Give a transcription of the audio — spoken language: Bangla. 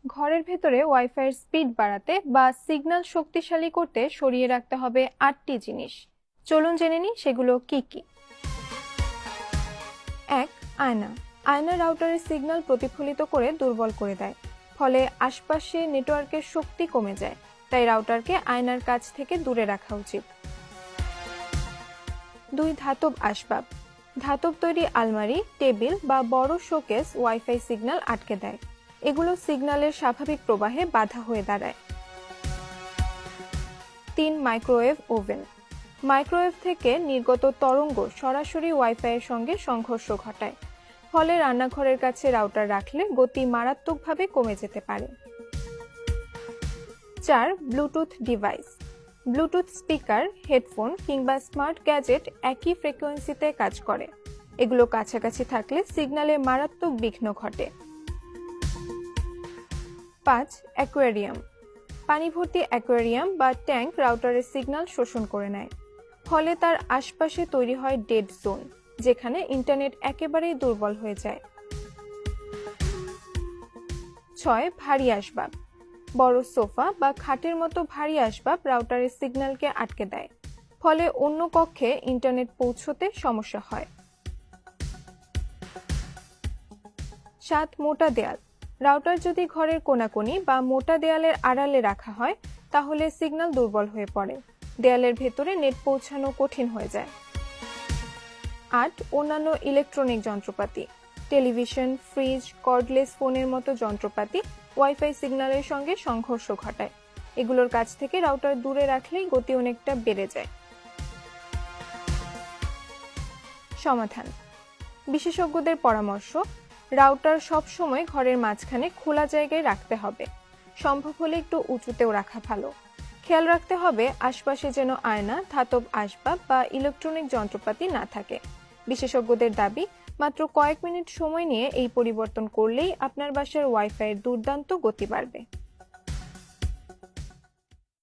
ঘরের ভেতরে ওয়াইফাইয়ের স্পিড বাড়াতে বা সিগন্যাল শক্তিশালী করতে সরিয়ে রাখতে হবে 8টি জিনিস। চলুন জেনে নিই সেগুলো কি কি। 1. আয়না। আয়না রাউটারের সিগন্যাল প্রতিফলিত করে দুর্বল করে দেয়, ফলে আশপাশে নেটওয়ার্কের শক্তি কমে যায়। তাই রাউটারকে আয়নার কাছ থেকে দূরে রাখা উচিত। 2. ধাতব আসবাব। ধাতব তৈরি আলমারি, টেবিল বা বড় শোকেস ওয়াইফাই সিগন্যাল আটকে দেয়। এগুলো সিগন্যালের স্বাভাবিক প্রবাহে বাধা হয়ে দাঁড়ায়। 3. Microwave oven. মাইক্রোওয়েভ থেকে নির্গত তরঙ্গ সরাসরি ওয়াইফাইয়ের সঙ্গে সংঘর্ষ ঘটায়, ফলে রান্নাঘরের কাছে রাউটার রাখলে গতি মারাত্মকভাবে কমে যেতে পারে। 4. Bluetooth device. Bluetooth speaker, headphone কিংবা স্মার্ট গ্যাজেট একই ফ্রিকোয়েন্সিতে কাজ করে। এগুলো কাছাকাছি থাকলে সিগন্যালে মারাত্মক বিঘ্ন ঘটে। 5. অ্যাকোয়ারিয়াম। পানি ভর্তি অ্যাকোয়ারিয়াম বা ট্যাঙ্ক রাউটারের সিগন্যাল শোষণ করে নেয়, ফলে তার আশপাশে তৈরি হয় ডেড জোন, যেখানে ইন্টারনেট একেবারেই দুর্বল হয়ে যায়। 6. ভারী আসবাব। বড় সোফা বা খাটের মতো ভারী আসবাব রাউটারের সিগন্যালকে আটকে দেয়, ফলে অন্য কক্ষে ইন্টারনেট পৌঁছতে সমস্যা হয়। 7. মোটা দেয়াল। রাউটার যদি ঘরের কোনাকুনি বা মোটা দেয়ালের আড়ালে রাখা হয়, তাহলে সিগন্যাল দুর্বল হয়ে পড়ে। দেয়ালের ভেতরে নেট পৌঁছানো কঠিন হয়ে যায়। 8. অন্যান্য ইলেকট্রনিক যন্ত্রপাতি। টেলিভিশন, ফ্রিজ, কর্ডলেস ফোনের মতো যন্ত্রপাতি ওয়াইফাই সিগন্যালের সঙ্গে সংঘর্ষ ঘটায়। এগুলোর কাছ থেকে রাউটার দূরে রাখলেই গতি অনেকটা বেড়ে যায়। সমাধান। বিশেষজ্ঞদের পরামর্শ, রাউটার সবসময় ঘরের মাঝখানে খোলা জায়গায় রাখতে হবে। সম্ভব হলে একটু উঁচুতেও রাখা ভালো। খেয়াল রাখতে হবে আশপাশে যেন আয়না, ধাতব আসবাব বা ইলেকট্রনিক যন্ত্রপাতি না থাকে। বিশেষজ্ঞদের দাবি, মাত্র কয়েক মিনিট সময় নিয়ে এই পরিবর্তন করলেই আপনার বাসার ওয়াইফাইয়ের দুর্দান্ত গতি বাড়বে।